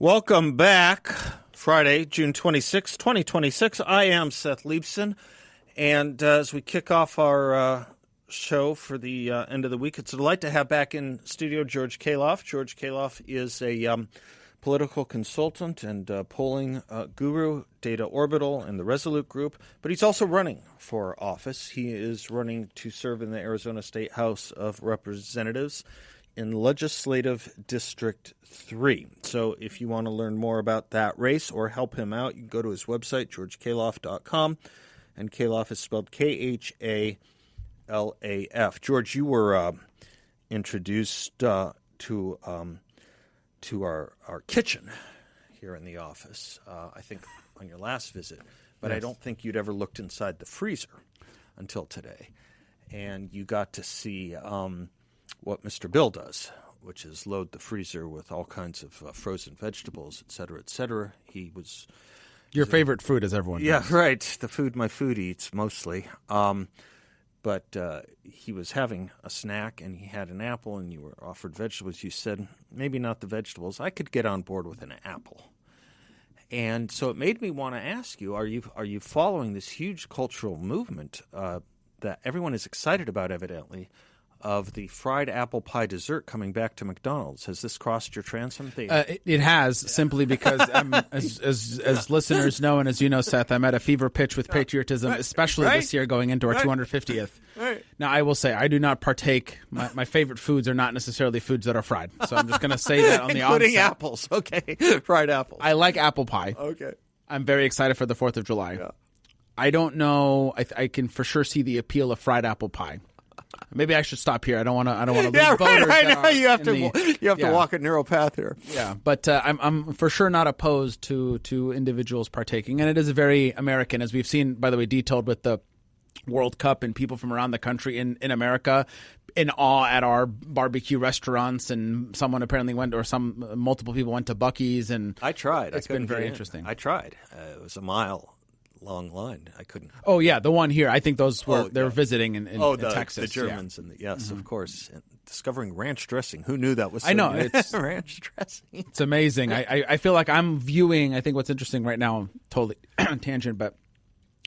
Welcome back. Friday, June 26, 2026. I am Seth Leibsohn. And as we kick off our show for the end of the week, it's a delight to have back in studio George Khalaf. George Khalaf is a political consultant and polling guru, Data Orbital and the Resolute Group. But he's also running for office. He is running to serve in the Arizona State House of Representatives in Legislative District 3. So if you want to learn more about that race or help him out, you can go to his website, georgekhalaf.com, and Khalaf is spelled Khalaf. George, you were introduced to our kitchen here in the office, I think on your last visit, but yes. I don't think you'd ever looked inside the freezer until today. And you got to see what Mr. Bill does, which is load the freezer with all kinds of frozen vegetables, et cetera, et cetera. He was your favorite food, as everyone knows. Yeah, right. The food my food eats mostly. But he was having a snack, and he had an apple, and you were offered vegetables. You said, maybe not the vegetables. I could get on board with an apple. And so it made me want to ask you, are you following this huge cultural movement that everyone is excited about, evidently, of the fried apple pie dessert coming back to McDonald's? Has this crossed your transom? It has, simply because, as listeners know, and as you know, Seth, I'm at a fever pitch with patriotism, especially this year going into our 250th. Right. Now, I will say, I do not partake. My favorite foods are not necessarily foods that are fried. So I'm just going to say that on the onset. Including apples. Okay. Fried apples. I like apple pie. Okay. I'm very excited for the 4th of July. Yeah. I don't know. I can for sure see the appeal of fried apple pie. Maybe I should stop here. I don't want to lose voters. Right. I know you have to walk a narrow path here. Yeah, but I'm for sure not opposed to individuals partaking, and it is very American, as we've seen, by the way, detailed with the World Cup and people from around the country in America in awe at our barbecue restaurants, and someone apparently went, or multiple people went to Buc-ee's, and I tried. It's been very interesting. I tried. It was a mile-long line. I couldn't. Oh yeah, the one here. I think those were they're visiting in Texas. The Germans, yeah. Yes, of course. And discovering ranch dressing. Who knew that was? So I know it's ranch dressing. It's amazing. I feel like I'm viewing. I think what's interesting right now, totally tangent, but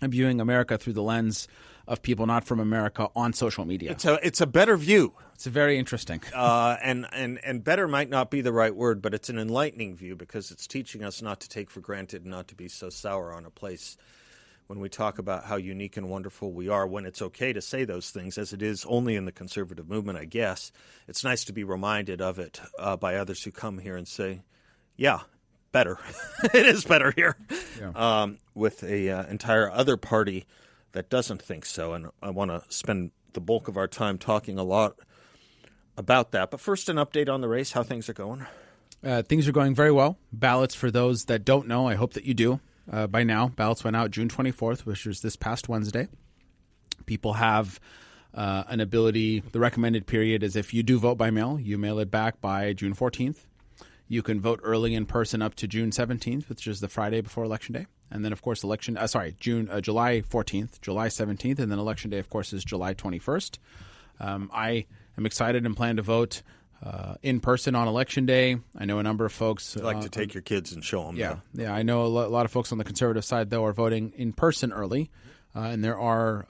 I'm viewing America through the lens of people not from America on social media. It's a better view. It's very interesting. And better might not be the right word, but it's an enlightening view, because it's teaching us not to take for granted, not to be so sour on a place when we talk about how unique and wonderful we are, when it's okay to say those things, as it is only in the conservative movement, I guess. It's nice to be reminded of it by others who come here and say, yeah, better. It is better here. Yeah. With a entire other party that doesn't think so. And I want to spend the bulk of our time talking a lot about that. But first, an update on the race, how things are going. Things are going very well. Ballots, for those that don't know, I hope that you do. By now, ballots went out June 24th, which was this past Wednesday. People have an ability. The recommended period is, if you do vote by mail, you mail it back by June 14th. You can vote early in person up to June 17th, which is the Friday before Election Day. And then, of course, July 14th, July 17th, and then Election Day, of course, is July 21st. I am excited and plan to vote in person on Election Day. I know a number of folks like to take your kids and show them. Yeah. I know a lot of folks on the conservative side, though, are voting in person early, and there are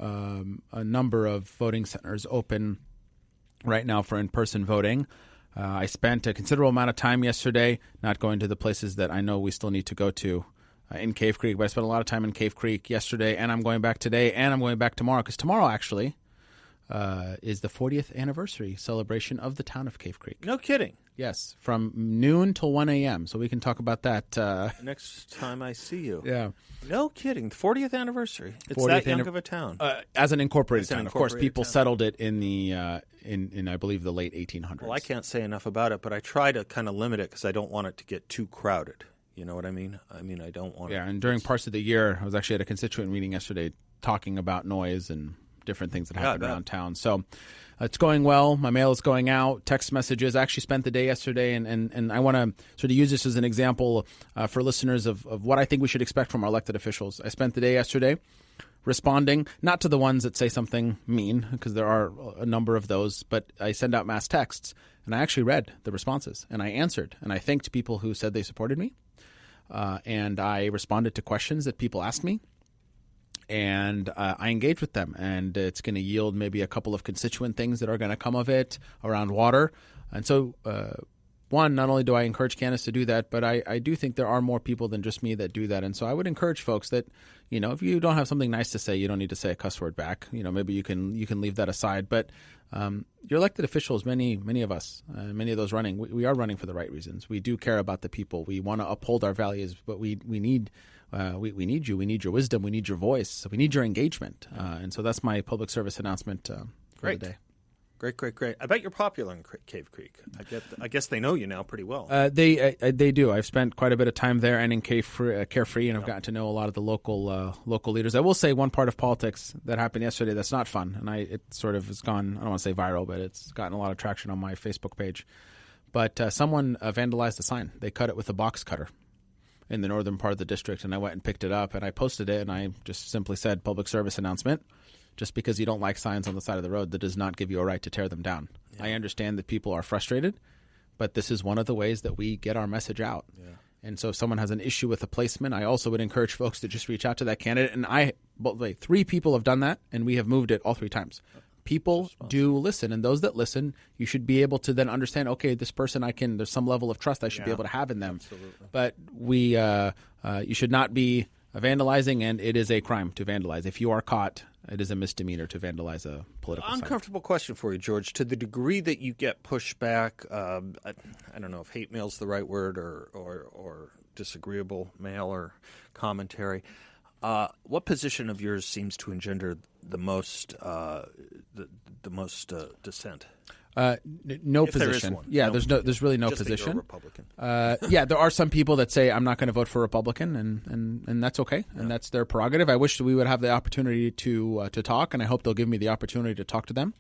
a number of voting centers open right now for in-person voting. I spent a considerable amount of time yesterday not going to the places that I know we still need to go to in Cave Creek, but I spent a lot of time in Cave Creek yesterday, and I'm going back today, and I'm going back tomorrow, because tomorrow actually is the 40th anniversary celebration of the town of Cave Creek. No kidding. Yes, from noon till 1 a.m. So we can talk about that next time I see you. Yeah. No kidding. The 40th anniversary. It's that young of a town. As an incorporated town. Of course, people settled it in the in I believe the late 1800s. Well, I can't say enough about it, but I try to kind of limit it because I don't want it to get too crowded. You know what I mean? I don't want. Yeah, and during parts of the year, I was actually at a constituent meeting yesterday talking about noise and different things that happen around town. So it's going well. My mail is going out. Text messages. I actually spent the day yesterday, and I want to sort of use this as an example for listeners of what I think we should expect from our elected officials. I spent the day yesterday responding, not to the ones that say something mean, because there are a number of those, but I send out mass texts, and I actually read the responses, and I answered, and I thanked people who said they supported me, and I responded to questions that people asked me, and I engaged with them, and it's going to yield maybe a couple of constituent things that are going to come of it around water. And so, one, not only do I encourage candidates to do that, but I do think there are more people than just me that do that. And so I would encourage folks that, if you don't have something nice to say, you don't need to say a cuss word back. Maybe you can leave that aside. But your elected officials, many of us, many of those running, we are running for the right reasons. We do care about the people. We want to uphold our values, but we need you. We need your wisdom. We need your voice. We need your engagement. And so that's my public service announcement for the day. Great. I bet you're popular in Cave Creek. I guess they know you now pretty well. They do. I've spent quite a bit of time there and in Carefree, and I've gotten to know a lot of the local leaders. I will say one part of politics that happened yesterday that's not fun, and it sort of has gone, I don't want to say viral, but it's gotten a lot of traction on my Facebook page. But someone vandalized a sign. They cut it with a box cutter in the northern part of the district, and I went and picked it up, and I posted it, and I just simply said, public service announcement. Just because you don't like signs on the side of the road, that does not give you a right to tear them down. Yeah. I understand that people are frustrated, but this is one of the ways that we get our message out. Yeah. And so if someone has an issue with a placement, I also would encourage folks to just reach out to that candidate. And 3 people have done that, and we have moved it all 3 times. People do listen, and those that listen, you should be able to then understand, okay, this person there's some level of trust I should be able to have in them. Absolutely. But you should not be vandalizing, and it is a crime to vandalize. If you are caught, it is a misdemeanor to vandalize a political sign. Uncomfortable question for you, George. To the degree that you get pushback, I don't know if hate mail is the right word or disagreeable mail or commentary, what position of yours seems to engender the most dissent? No if position. There is one. Yeah, no, there's really no just position. That you're a Republican. Yeah, there are some people that say I'm not going to vote for a Republican, and that's okay, and that's their prerogative. I wish we would have the opportunity to talk, and I hope they'll give me the opportunity to talk to them.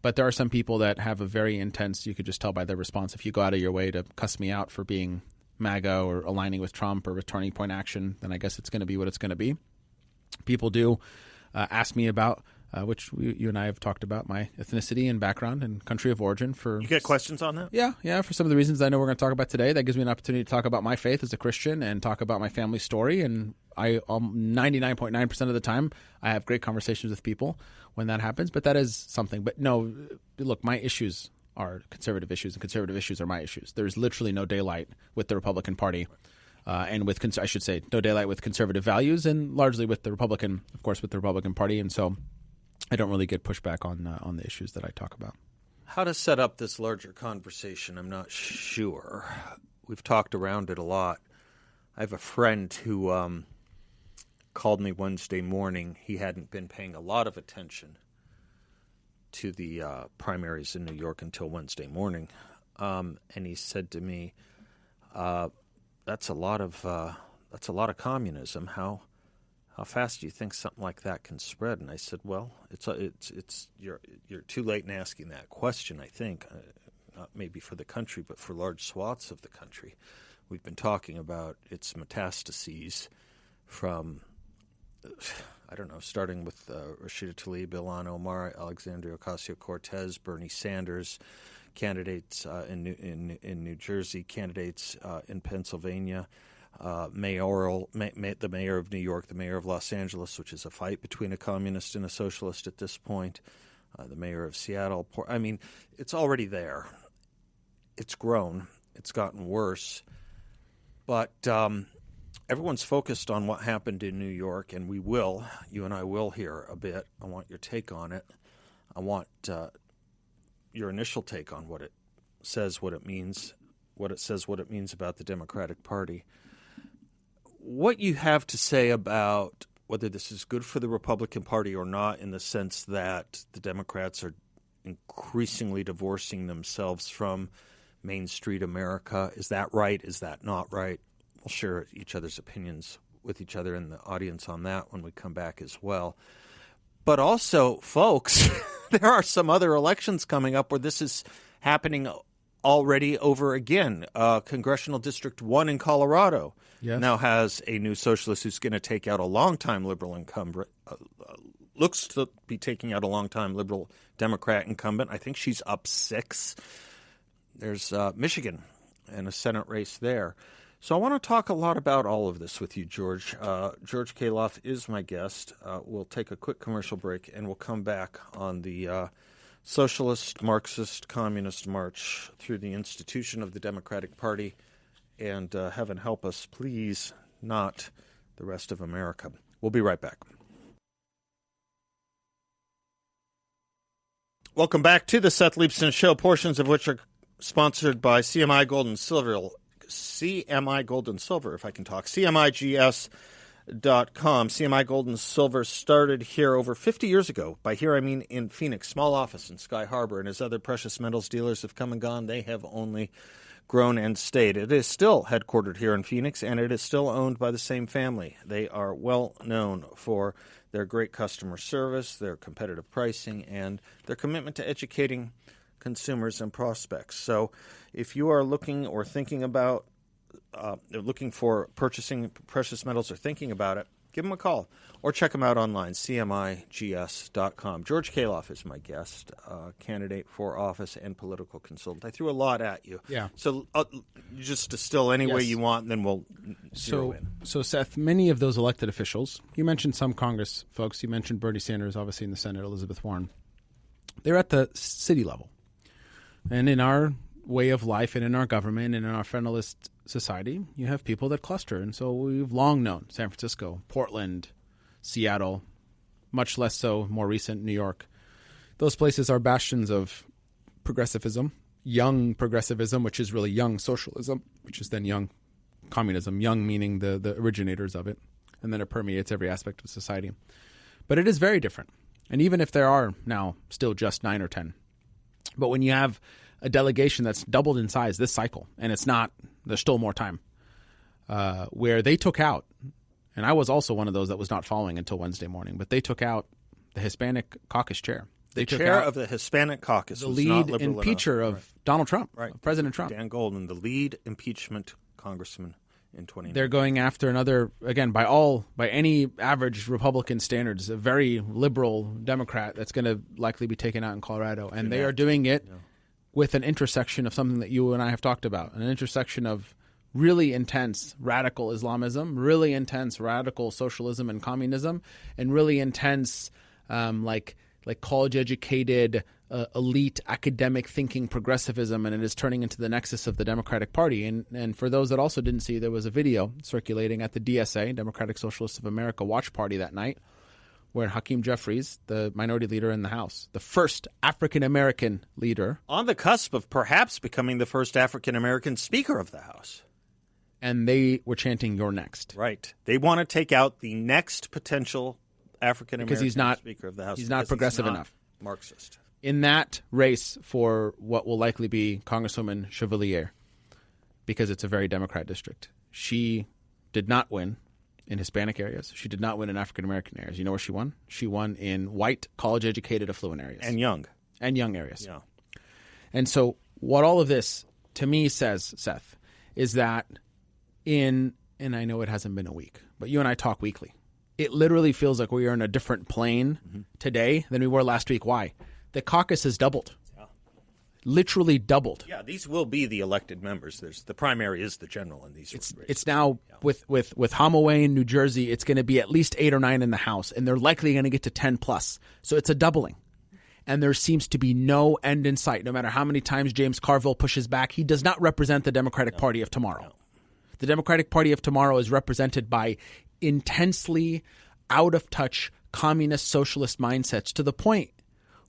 But there are some people that have a very intense. You could just tell by their response. If you go out of your way to cuss me out for being MAGA or aligning with Trump or with Turning Point Action, then I guess it's going to be what it's going to be. People do ask me about. Which you and I have talked about, my ethnicity and background and country of origin. You get questions on that? Yeah, for some of the reasons I know we're going to talk about today. That gives me an opportunity to talk about my faith as a Christian and talk about my family story. And 99.9% of the time, I have great conversations with people when that happens. But that is something. But no, look, my issues are conservative issues, and conservative issues are my issues. There's literally no daylight with the Republican Party. And with, I should say, no daylight with conservative values, and largely with the Republican, of course, with the Republican Party. And so I don't really get pushback on the issues that I talk about. How to set up this larger conversation, I'm not sure. We've talked around it a lot. I have a friend who called me Wednesday morning. He hadn't been paying a lot of attention to the primaries in New York until Wednesday morning, and he said to me, "That's a lot of communism. How fast do you think something like that can spread?" And I said, "Well, you're too late in asking that question. I think not maybe for the country, but for large swaths of the country. We've been talking about its metastases from, I don't know, starting with Rashida Tlaib, Ilhan Omar, Alexandria Ocasio-Cortez, Bernie Sanders, candidates in New Jersey, candidates in Pennsylvania." The mayor of New York, the mayor of Los Angeles, which is a fight between a communist and a socialist at this point, the mayor of Seattle. I mean, it's already there. It's grown. It's gotten worse. But everyone's focused on what happened in New York, and you and I will hear a bit. I want your take on it. I want your initial take on what it says, what it means about the Democratic Party. What you have to say about whether this is good for the Republican Party or not, in the sense that the Democrats are increasingly divorcing themselves from Main Street America. Is that right? Is that not right? We'll share each other's opinions with each other in the audience on that when we come back as well. But also, folks, there are some other elections coming up where this is happening already over again. Congressional District 1 in Colorado now has a new socialist who's going to take out a longtime liberal incumbent, looks to be taking out a longtime liberal Democrat incumbent. I think she's up 6. There's Michigan and a Senate race there. So I want to talk a lot about all of this with you, George. George Khalaf is my guest. We'll take a quick commercial break, and we'll come back on the socialist, Marxist, communist march through the institution of the Democratic Party. And heaven help us, please, not the rest of America. We'll be right back. Welcome back to the Seth Leibsohn Show, portions of which are sponsored by CMI Gold and Silver, if I can talk, CMIGS.com. CMI Gold and Silver started here over 50 years ago. By here, I mean in Phoenix, small office in Sky Harbor, and as other precious metals dealers have come and gone, they have only grown and stayed. It is still headquartered here in Phoenix, and it is still owned by the same family. They are well known for their great customer service, their competitive pricing, and their commitment to educating consumers and prospects. So if you are looking or thinking about looking for purchasing precious metals or thinking about it, give them a call or check them out online, cmigs.com. George Khalaf is my guest, candidate for office and political consultant. I threw a lot at you. Yeah. So just distill any way you want, and then we'll zero in. So, Seth, many of those elected officials, you mentioned some Congress folks, you mentioned Bernie Sanders, obviously in the Senate, Elizabeth Warren. They're at the city level. And in our way of life and in our government and in our federalist society, you have people that cluster. And so we've long known San Francisco, Portland, Seattle, much less so more recent New York. Those places are bastions of progressivism, young progressivism, which is really young socialism, which is then young communism, young meaning the originators of it. And then it permeates every aspect of society. But it is very different. And even if there are now still just 9 or 10, but when you have a delegation that's doubled in size this cycle, and it's not, there's still more time, where they took out, and I was also one of those that was not following until Wednesday morning, but they took out the Hispanic caucus chair. They took chair out of the Hispanic caucus, the was lead not liberal impeacher enough. of Donald Trump, Right. of President Trump. Dan Goldman, the lead impeachment congressman in 2019. They're going after another, again, by any average Republican standards, a very liberal Democrat that's going to likely be taken out in Colorado. And they are doing it with an intersection of something that you and I have talked about, an intersection of really intense radical Islamism, really intense radical socialism and communism, and really intense like college-educated, elite academic thinking progressivism, and it is turning into the nexus of the Democratic Party. And for those that also didn't see, there was a video circulating at the DSA, Democratic Socialists of America watch party that night, where Hakeem Jeffries, the minority leader in the House, the first African-American leader. On the cusp of perhaps becoming the first African-American Speaker of the House. And they were chanting, "You're next." Right. They want to take out the next potential African-American Speaker of the House. He's not progressive he's not enough. Marxist. In that race for what will likely be Congresswoman Chevalier, because it's a very Democrat district, she did not win in Hispanic areas. She did not win in African-American areas. You know where she won? She won in white, college-educated, affluent areas. And young. And young areas. Yeah. And so what all of this, to me, says, Seth, is that and I know it hasn't been a week, but you and I talk weekly. It literally feels like we are in a different plane today than we were last week. Why? The caucus has doubled. Yeah. Literally doubled. Yeah, these will be the elected members. The primary is the general in these races. It's now, with Homoay in New Jersey, it's going to be at least 8 or 9 in the House, and they're likely going to get to 10 plus. So it's a doubling. And there seems to be no end in sight. No matter how many times James Carville pushes back, he does not represent the Democratic Party of tomorrow. No. The Democratic Party of tomorrow is represented by intensely out-of-touch communist socialist mindsets, to the point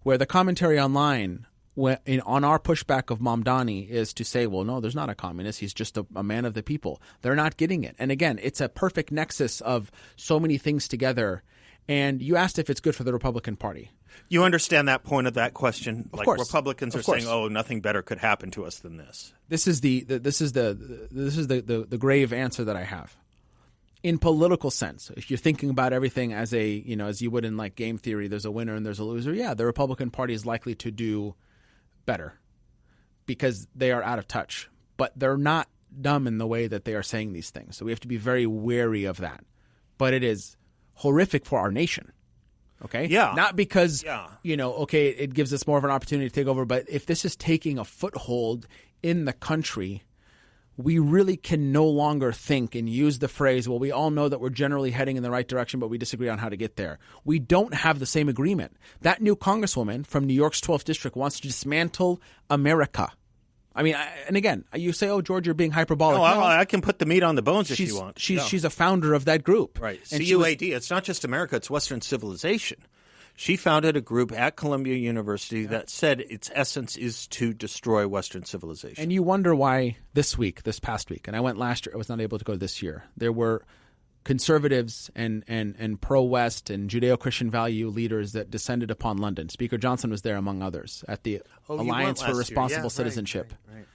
where the commentary online on our pushback of Mamdani is to say, well, no, there's not a communist. He's just a man of the people. They're not getting it. And again, it's a perfect nexus of so many things together. And you asked if it's good for the Republican Party. You understand that point of that question? Of course. Republicans are saying, "Oh, nothing better could happen to us than this." This is the grave answer that I have. in political sense, if you're thinking about everything as as you would in like game theory, there's a winner and there's a loser. Yeah, the Republican Party is likely to do better because they are out of touch, but they're not dumb in the way that they are saying these things. So we have to be very wary of that. But it is horrific for our nation. Okay? Yeah. Not because, it gives us more of an opportunity to take over, but if this is taking a foothold in the country, we really can no longer think and use the phrase, well, we all know that we're generally heading in the right direction, but we disagree on how to get there. We don't have the same agreement. That new congresswoman from New York's 12th district wants to dismantle America. I mean, and again, you say, oh, George, you're being hyperbolic. No, I can put the meat on the bones if you want. She's a founder of that group. Right. And CUAD, it's not just America, it's Western civilization. She founded a group at Columbia University that said its essence is to destroy Western civilization. And you wonder why this past week, and I went last year, I was not able to go this year, there were conservatives and pro-West and Judeo-Christian value leaders that descended upon London. Speaker Johnson was there, among others, at the Alliance for Responsible Citizenship. Right.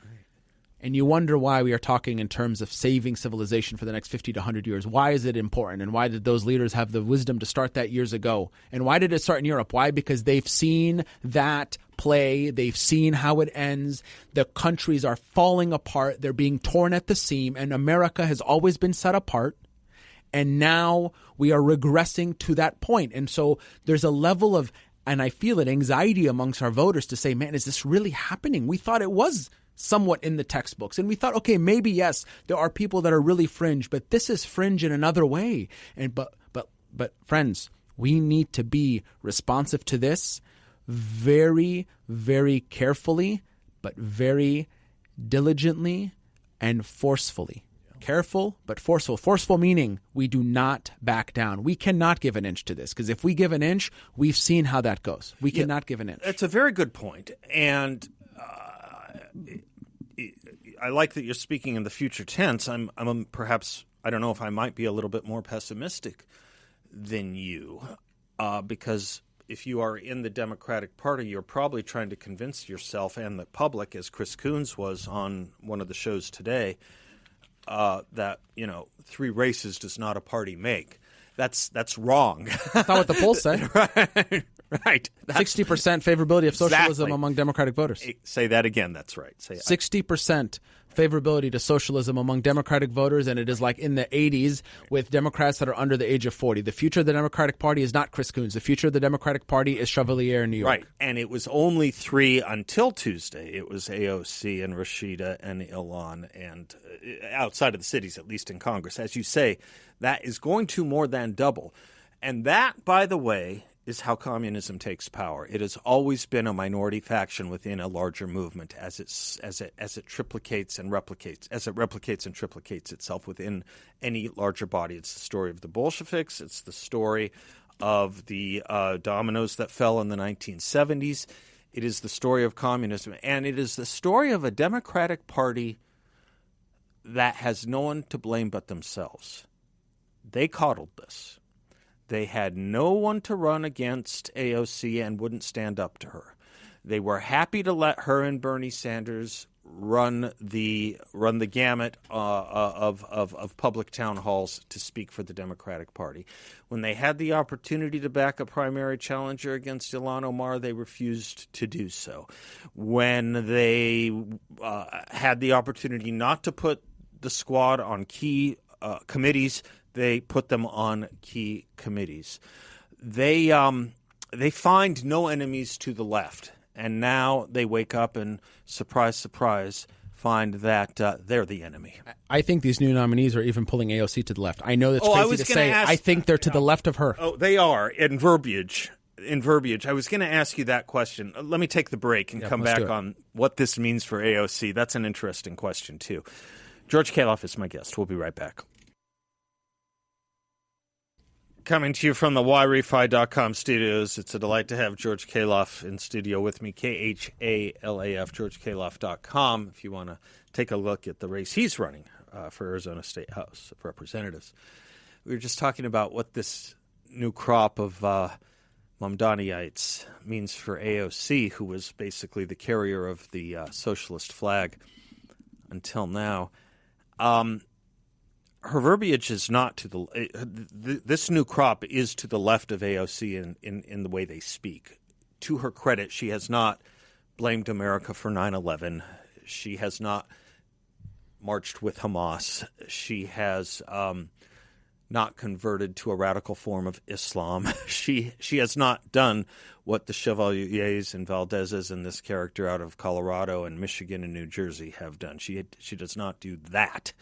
And you wonder why we are talking in terms of saving civilization for the next 50 to 100 years. Why is it important? And why did those leaders have the wisdom to start that years ago? And why did it start in Europe? Why? Because they've seen that play. They've seen how it ends. The countries are falling apart. They're being torn at the seam. And America has always been set apart. And now we are regressing to that point. And so there's a level of, and I feel it, anxiety amongst our voters to say, man, is this really happening? We thought it was somewhat in the textbooks. And we thought, okay, maybe, yes, there are people that are really fringe, but this is fringe in another way. And but friends, we need to be responsive to this very, very carefully, but very diligently and forcefully. Careful, but forceful. Forceful meaning we do not back down. We cannot give an inch to this, because if we give an inch, we've seen how that goes. We cannot give an inch. It's a very good point. And I like that you're speaking in the future tense. I'm perhaps, I don't know if I might be a little bit more pessimistic than you, because if you are in the Democratic Party, you're probably trying to convince yourself and the public, as Chris Coons was on one of the shows today, that, 3 races does not a party make. That's wrong. That's not what the polls say. Right. 60% favorability of socialism among Democratic voters. Say that again. That's right. 60% favorability to socialism among Democratic voters, and it is like in the 80s with Democrats that are under the age of 40. The future of the Democratic Party is not Chris Coons. The future of the Democratic Party is Chevalier in New York. Right. And it was only 3 until Tuesday. It was AOC and Rashida and Ilan, and outside of the cities, at least in Congress. As you say, that is going to more than double. And that, by the way, is how communism takes power. It has always been a minority faction within a larger movement as it triplicates and replicates, as it replicates and triplicates itself within any larger body. It's the story of the Bolsheviks. It's the story of the dominoes that fell in the 1970s. It is the story of communism, and it is the story of a Democratic Party that has no one to blame but themselves. They coddled this. They had no one to run against AOC and wouldn't stand up to her. They were happy to let her and Bernie Sanders run the gamut of public town halls to speak for the Democratic Party. When they had the opportunity to back a primary challenger against Ilhan Omar, they refused to do so. When they had the opportunity not to put the squad on key committees, they put them on key committees. They find no enemies to the left, and now they wake up and, surprise, surprise, find that they're the enemy. I think these new nominees are even pulling AOC to the left. I know that's crazy to say. I think they're to the left of her. Oh, they are in verbiage. I was going to ask you that question. Let me take the break and come back on what this means for AOC. That's an interesting question, too. George Khalaf is my guest. We'll be right back. Coming to you from the YRefi.com studios, it's a delight to have George Khalaf in studio with me, KHALAF, GeorgeKhalaf.com, if you want to take a look at the race he's running for Arizona State House of Representatives. We were just talking about what this new crop of Mamdaniites means for AOC, who was basically the carrier of the socialist flag until now. her verbiage is not to this new crop is to the left of AOC in the way they speak. To her credit, she has not blamed America for 9/11. She has not marched with Hamas. She has not converted to a radical form of Islam. She has not done what the Chevaliers and Valdezes and this character out of Colorado and Michigan and New Jersey have done. She does not do that.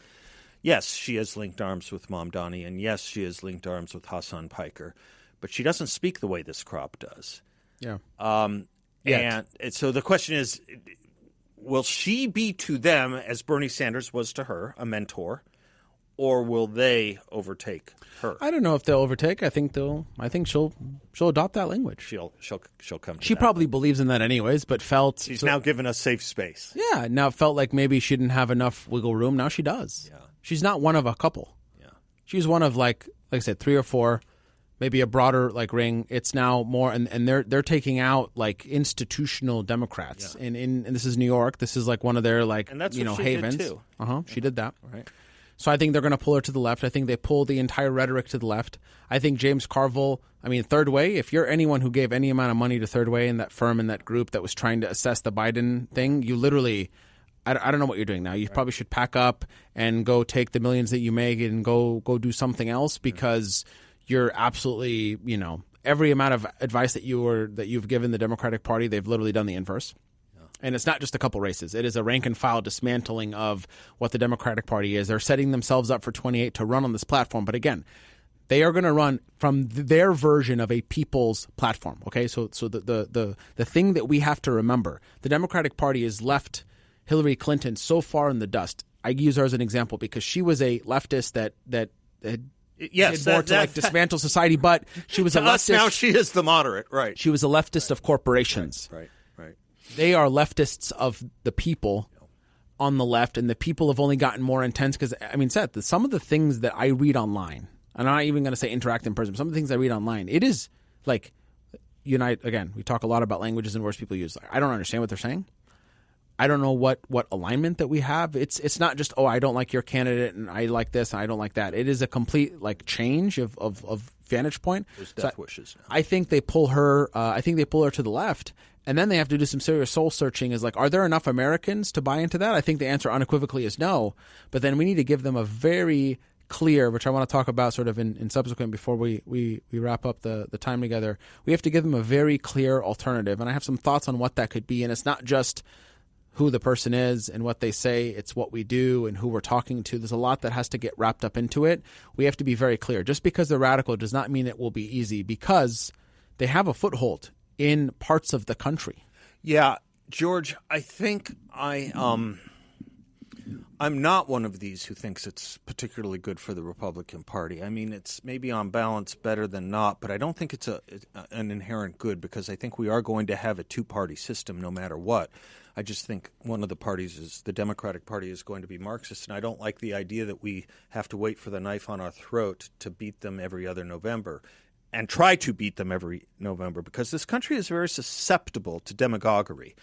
Yes, she has linked arms with Mamdani, and yes, she has linked arms with Hassan Piker, but she doesn't speak the way this crop does. Yeah. And so the question is, will she be to them, as Bernie Sanders was to her, a mentor, or will they overtake her? I don't know if they'll overtake. I think she'll adopt that language. She'll come to She that. probably believes in that anyways, but felt She's now given us safe space. Yeah, now felt like maybe she didn't have enough wiggle room. Now she does. Yeah. She's not one of a couple. Yeah. She's one of like I said, 3 or 4, maybe a broader ring. It's now more, and they're taking out like institutional Democrats. Yeah. And this is New York. This is like one of their and that's what she havens. did too. She did that. Right. So I think they're going to pull her to the left. I think they pull the entire rhetoric to the left. I think James Carville, Third Way, if you're anyone who gave any amount of money to Third Way and that firm and that group that was trying to assess the Biden thing, you literally, I don't know what you're doing now. You probably should pack up and go take the millions that you make and go do something else, because you're absolutely, every amount of advice that you've given the Democratic Party, they've literally done the inverse. And it's not just a couple races. It is a rank-and-file dismantling of what the Democratic Party is. They're setting themselves up for 28 to run on this platform. But again, they are going to run from their version of a people's platform. Okay, so the thing that we have to remember, the Democratic Party has left Hillary Clinton so far in the dust. I use her as an example because she was a leftist that Yes, did more to dismantle society, but she was a leftist. Now she is the moderate, right? She was a leftist of corporations. Right. They are leftists of the people on the left, and the people have only gotten more intense because, Seth, some of the things that I read online, and I'm not even going to say interact in person, some of the things I read online, it is like, again, we talk a lot about languages and words people use. I don't understand what they're saying. I don't know what alignment that we have. It's not just, I don't like your candidate and I like this and I don't like that. It is a complete change of vantage point. There's death wishes. I think they pull her. I think they pull her to the left, and then they have to do some serious soul searching. Is are there enough Americans to buy into that? I think the answer unequivocally is no. But then we need to give them a very clear, which I want to talk about sort of in subsequent before we wrap up the time together. We have to give them a very clear alternative, and I have some thoughts on what that could be. And it's not just who the person is and what they say, it's what we do and who we're talking to. There's a lot that has to get wrapped up into it. We have to be very clear. Just because they're radical does not mean it will be easy, because they have a foothold in parts of the country. Yeah, George, I think I'm not one of these who thinks it's particularly good for the Republican Party. It's maybe on balance better than not, but I don't think it's an inherent good, because I think we are going to have a two-party system no matter what. I just think one of the parties the Democratic Party is going to be Marxist, and I don't like the idea that we have to wait for the knife on our throat to beat them every other November and try to beat them every November, because this country is very susceptible to demagoguery.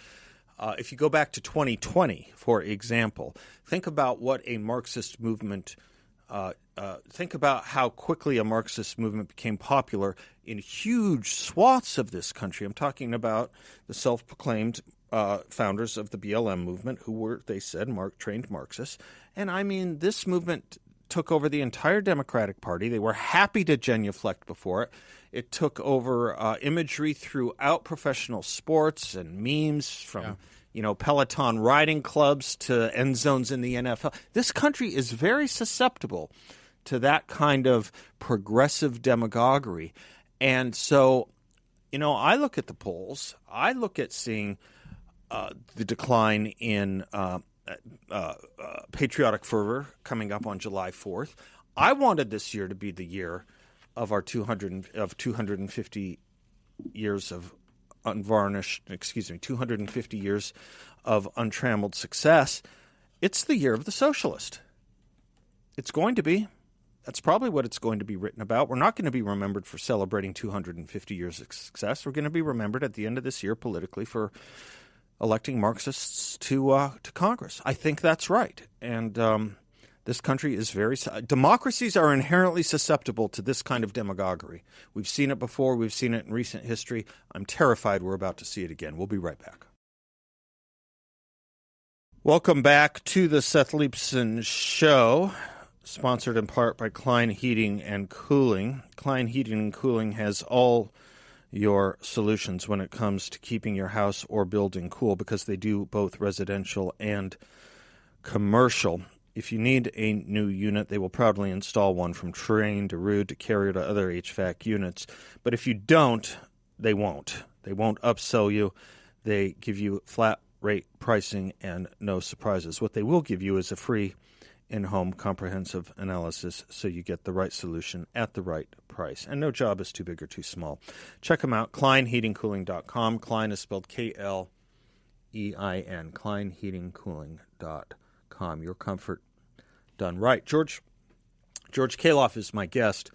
If you go back to 2020, for example, think about what a Marxist movement think about how quickly a Marxist movement became popular in huge swaths of this country. I'm talking about the self-proclaimed founders of the BLM movement, who were, they said, trained Marxists. And this movement took over the entire Democratic Party. They were happy to genuflect before it. It took over imagery throughout professional sports and memes from Peloton riding clubs to end zones in the NFL. This country is very susceptible to that kind of progressive demagoguery. And so, I look at the polls. I look at seeing the decline in patriotic fervor coming up on July 4th. I wanted this year to be the year of our 250 years of 250 years of untrammeled success. It's the year of the socialist. It's going to be. That's probably what it's going to be written about. We're not going to be remembered for celebrating 250 years of success. We're going to be remembered at the end of this year politically for electing Marxists to Congress. I think that's right. And the This country is democracies are inherently susceptible to this kind of demagoguery. We've seen it before. We've seen it in recent history. I'm terrified we're about to see it again. We'll be right back. Welcome back to the Seth Leibsohn Show, sponsored in part by Klein Heating and Cooling. Klein Heating and Cooling has all your solutions when it comes to keeping your house or building cool, because they do both residential and commercial. If you need a new unit, they will proudly install one, from Trane to Ruud to Carrier to other HVAC units. But if you don't, they won't. They won't upsell you. They give you flat rate pricing and no surprises. What they will give you is a free in-home comprehensive analysis so you get the right solution at the right price. And no job is too big or too small. Check them out, kleinheatingcooling.com. Klein is spelled Klein, kleinheatingcooling.com. Your comfort done right. George Khalaf is my guest,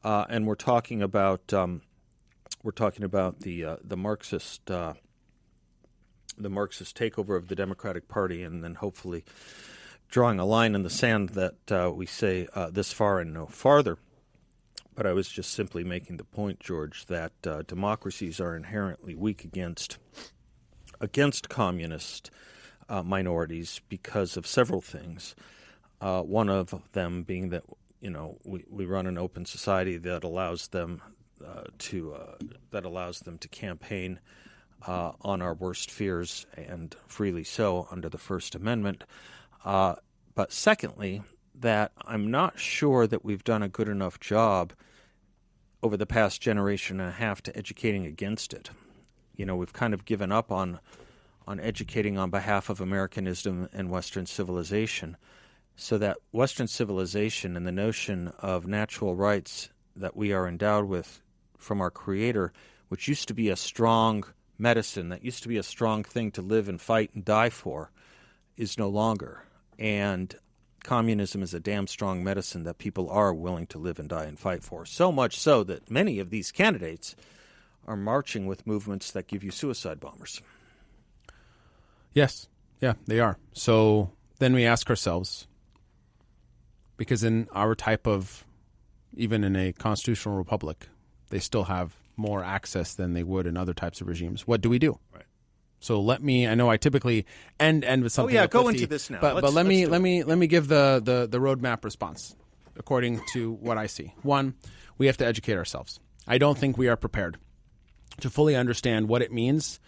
and we're talking about the Marxist takeover of the Democratic Party, and then hopefully drawing a line in the sand that we say this far and no farther. But I was just simply making the point, George, that democracies are inherently weak against communist minorities because of several things. One of them being that we run an open society that allows them to campaign on our worst fears, and freely so under the First Amendment. But secondly, that I'm not sure that we've done a good enough job over the past generation and a half to educating against it. We've kind of given up on educating on behalf of Americanism and Western civilization. So that Western civilization and the notion of natural rights that we are endowed with from our Creator, which used to be a strong medicine, that used to be a strong thing to live and fight and die for, is no longer. And communism is a damn strong medicine that people are willing to live and die and fight for. So much so that many of these candidates are marching with movements that give you suicide bombers. Yes. Yeah, they are. So then we ask ourselves, because in our type of, even in a constitutional republic, they still have more access than they would in other types of regimes. What do we do? Right. So I know I typically end with something. Oh yeah, go into this now. But let me give the roadmap response according to what I see. One, we have to educate ourselves. I don't think we are prepared to fully understand what it means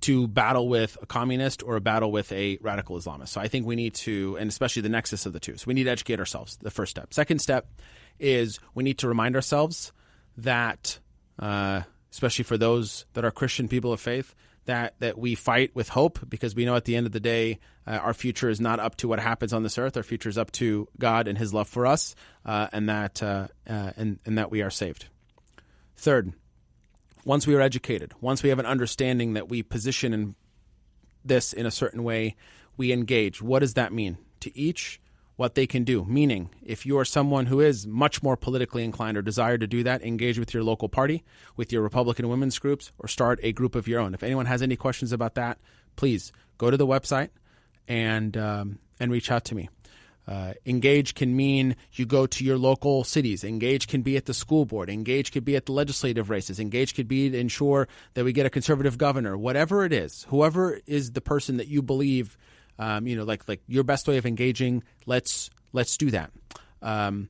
to battle with a communist or a battle with a radical Islamist. So I think we need to, and especially the nexus of the two. So we need to educate ourselves, the first step. Second step is we need to remind ourselves that, especially for those that are Christian people of faith, that we fight with hope, because we know at the end of the day, our future is not up to what happens on this earth. Our future is up to God and His love for us, and that we are saved. Third, once we are educated, once we have an understanding that we position this in a certain way, we engage. What does that mean? To each, what they can do. Meaning, if you are someone who is much more politically inclined or desire to do that, engage with your local party, with your Republican women's groups, or start a group of your own. If anyone has any questions about that, please go to the website and reach out to me. Engage can mean you go to your local cities. Engage can be at the school board. Engage could be at the legislative races. Engage could be to ensure that we get a conservative governor. Whatever it is, whoever is the person that you believe, like your best way of engaging, let's do that. The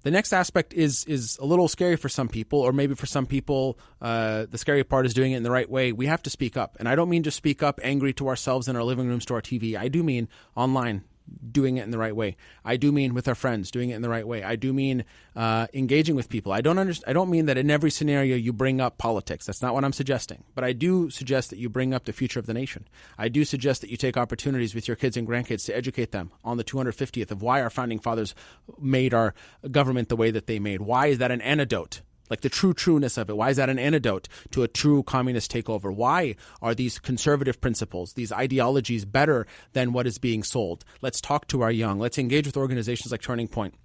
next aspect is a little scary for some people, or maybe for some people, the scary part is doing it in the right way. We have to speak up. And I don't mean just speak up angry to ourselves in our living rooms to our TV. I do mean online, doing it in the right way. I do mean with our friends, doing it in the right way. I do mean engaging with people. I don't mean that in every scenario you bring up politics. That's not what I'm suggesting. But I do suggest that you bring up the future of the nation. I do suggest that you take opportunities with your kids and grandkids to educate them on the 250th of why our founding fathers made our government the way that they made. Why is that an antidote? Like the trueness of it. Why is that an antidote to a true communist takeover? Why are these conservative principles, these ideologies, better than what is being sold? Let's talk to our young. Let's engage with organizations like Turning Point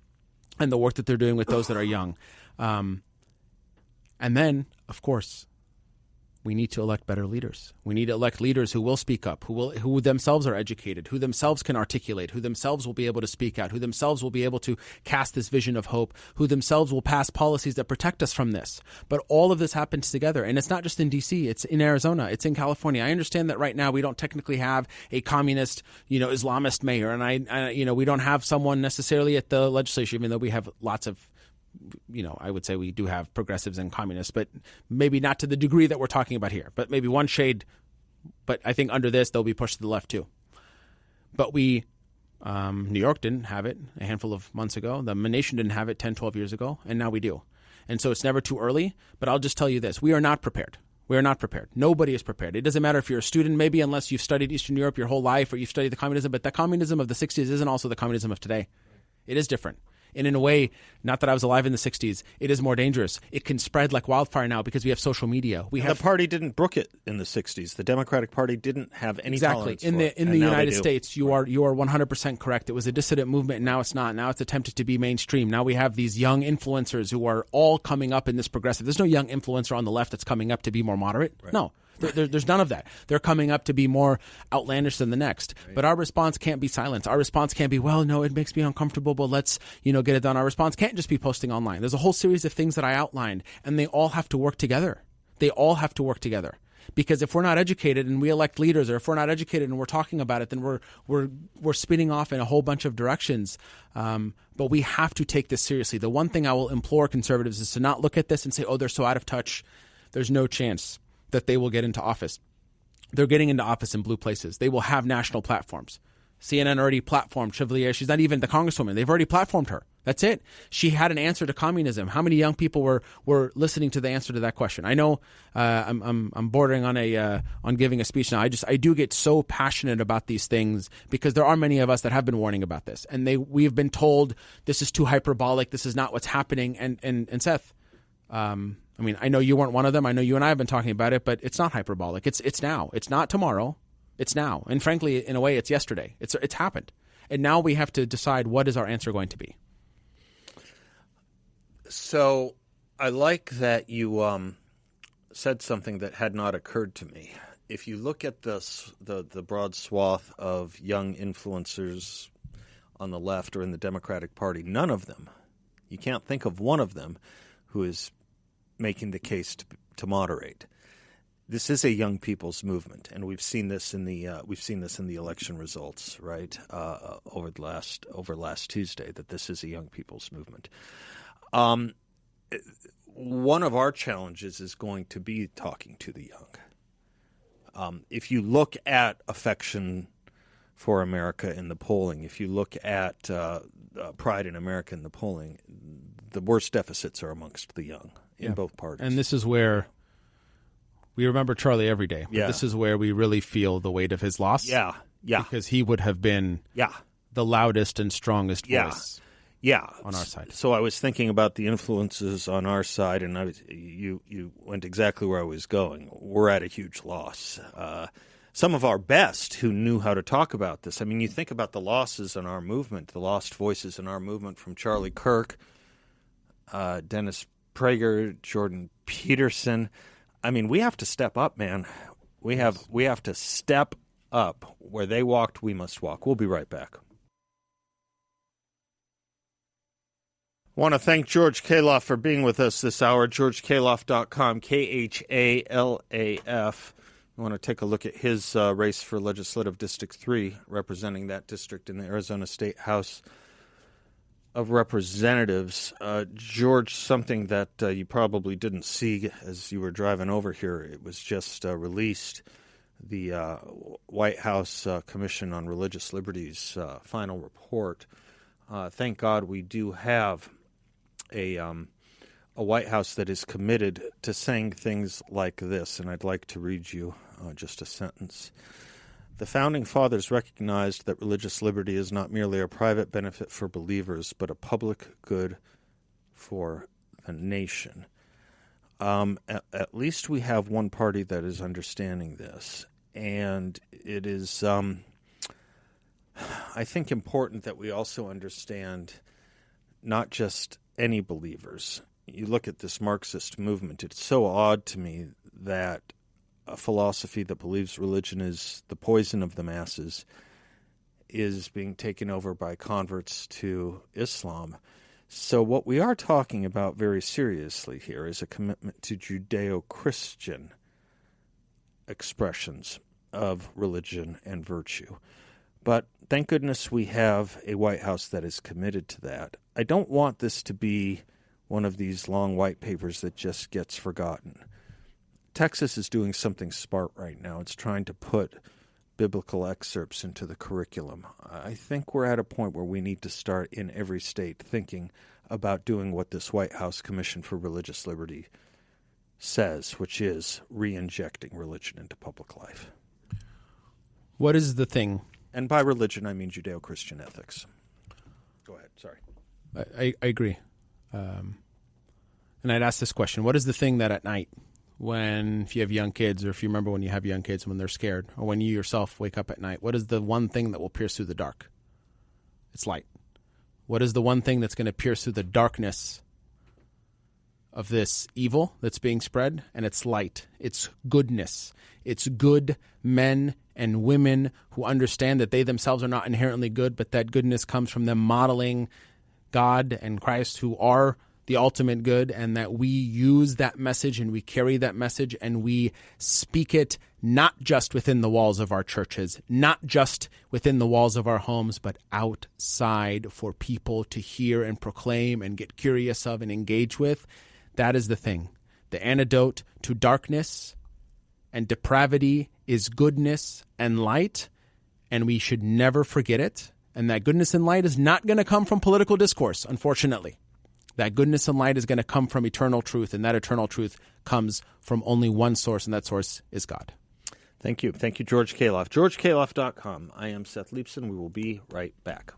and the work that they're doing with those that are young. And then, of course, we need to elect better leaders. We need to elect leaders who will speak up, who themselves are educated, who themselves can articulate, who themselves will be able to speak out, who themselves will be able to cast this vision of hope, who themselves will pass policies that protect us from this. But all of this happens together, and it's not just in D.C., it's in Arizona, it's in California. I understand that right now we don't technically have a communist, Islamist mayor, and we don't have someone necessarily at the legislature, even though we have lots of I would say we do have progressives and communists, but maybe not to the degree that we're talking about here, but maybe one shade. But I think under this, they'll be pushed to the left too. But New York didn't have it a handful of months ago. The nation didn't have it 10, 12 years ago, and now we do. And so it's never too early, but I'll just tell you this. We are not prepared. We are not prepared. Nobody is prepared. It doesn't matter if you're a student, maybe unless you've studied Eastern Europe your whole life or you've studied the communism, but the communism of the 60s isn't also the communism of today. It is different. And in a way, not that I was alive in the 60s, it is more dangerous. It can spread like wildfire now because we have social media. The party didn't brook it in the 60s. The Democratic Party didn't have any tolerance for it. In the United States, you are 100% correct. It was a dissident movement, and now it's not. Now it's attempted to be mainstream. Now we have these young influencers who are all coming up in this progressive. There's no young influencer on the left that's coming up to be more moderate. Right. No. There's none of that. They're coming up to be more outlandish than the next. Right. But our response can't be silence. Our response can't be, well, no, it makes me uncomfortable, but let's, get it done. Our response can't just be posting online. There's a whole series of things that I outlined, and they all have to work together. They all have to work together. Because if we're not educated and we elect leaders, or if we're not educated and we're talking about it, then we're spinning off in a whole bunch of directions. But we have to take this seriously. The one thing I will implore conservatives is to not look at this and say, oh, they're so out of touch. There's no chance that they will get into office. They're getting into office in blue places. They will have national platforms. CNN already platformed Chevalier. She's not even the congresswoman. They've already platformed her. That's it. She had an answer to communism. How many young people were listening to the answer to that question? I know I'm bordering on giving a speech now. I do get so passionate about these things because there are many of us that have been warning about this, and we've been told this is too hyperbolic. This is not what's happening. And Seth, I know you weren't one of them. I know you and I have been talking about it, but it's not hyperbolic. It's now. It's not tomorrow. It's now. And frankly, in a way, it's yesterday. It's happened. And now we have to decide what is our answer going to be. So I like that you said something that had not occurred to me. If you look at the broad swath of young influencers on the left or in the Democratic Party, none of them, you can't think of one of them who is making the case to moderate. This is a young people's movement, and we've seen this in the election results, right? Over last Tuesday, that this is a young people's movement. One of our challenges is going to be talking to the young. If you look at affection for America in the polling, if you look at pride in America in the polling, the worst deficits are amongst the young in both parties. And this is where we remember Charlie every day. But this is where we really feel the weight of his loss. Yeah. Because he would have been the loudest and strongest voice on our side. So I was thinking about the influences on our side, and you went exactly where I was going. We're at a huge loss. Some of our best who knew how to talk about this. I mean, you think about the losses in our movement, the lost voices in our movement from Charlie Kirk, Dennis Prager, Jordan Peterson. I mean, we have to step up, man. We have to step up. Where they walked, we must walk. We'll be right back. I want to thank George Khalaf for being with us this hour. GeorgeKhalaf.com, Khalaf. I want to take a look at his race for Legislative District 3, representing that district in the Arizona State House of Representatives. George, something that you probably didn't see as you were driving over here, it was just released, the White House Commission on Religious Liberties final report. Thank God we do have a White House that is committed to saying things like this, and I'd like to read you just a sentence. The Founding Fathers recognized that religious liberty is not merely a private benefit for believers, but a public good for the nation. At least we have one party that is understanding this, and it is, I think, important that we also understand not just any believers. You look at this Marxist movement, it's so odd to me that a philosophy that believes religion is the poison of the masses is being taken over by converts to Islam. So what we are talking about very seriously here is a commitment to Judeo-Christian expressions of religion and virtue. But thank goodness we have a White House that is committed to that. I don't want this to be one of these long white papers that just gets forgotten. Texas is doing something smart right now. It's trying to put biblical excerpts into the curriculum. I think we're at a point where we need to start in every state thinking about doing what this White House Commission for Religious Liberty says, which is re-injecting religion into public life. What is the thing? And by religion, I mean Judeo-Christian ethics. Go ahead. Sorry. I agree. And I'd ask this question. What is the thing that at night, if you have young kids, or if you remember when you have young kids when they're scared, or when you yourself wake up at night, what is the one thing that will pierce through the dark? It's light. What is the one thing that's going to pierce through the darkness of this evil that's being spread? And it's light. It's goodness. It's good men and women who understand that they themselves are not inherently good, but that goodness comes from them modeling God and Christ, who are the ultimate good, and that we use that message and we carry that message and we speak it not just within the walls of our churches, not just within the walls of our homes, but outside for people to hear and proclaim and get curious of and engage with. That is the thing. The antidote to darkness and depravity is goodness and light, and we should never forget it. And that goodness and light is not going to come from political discourse, unfortunately. That goodness and light is going to come from eternal truth, and that eternal truth comes from only one source, and that source is God. Thank you. Thank you, George Khalaf. GeorgeKhalaf.com. I am Seth Leibsohn. We will be right back.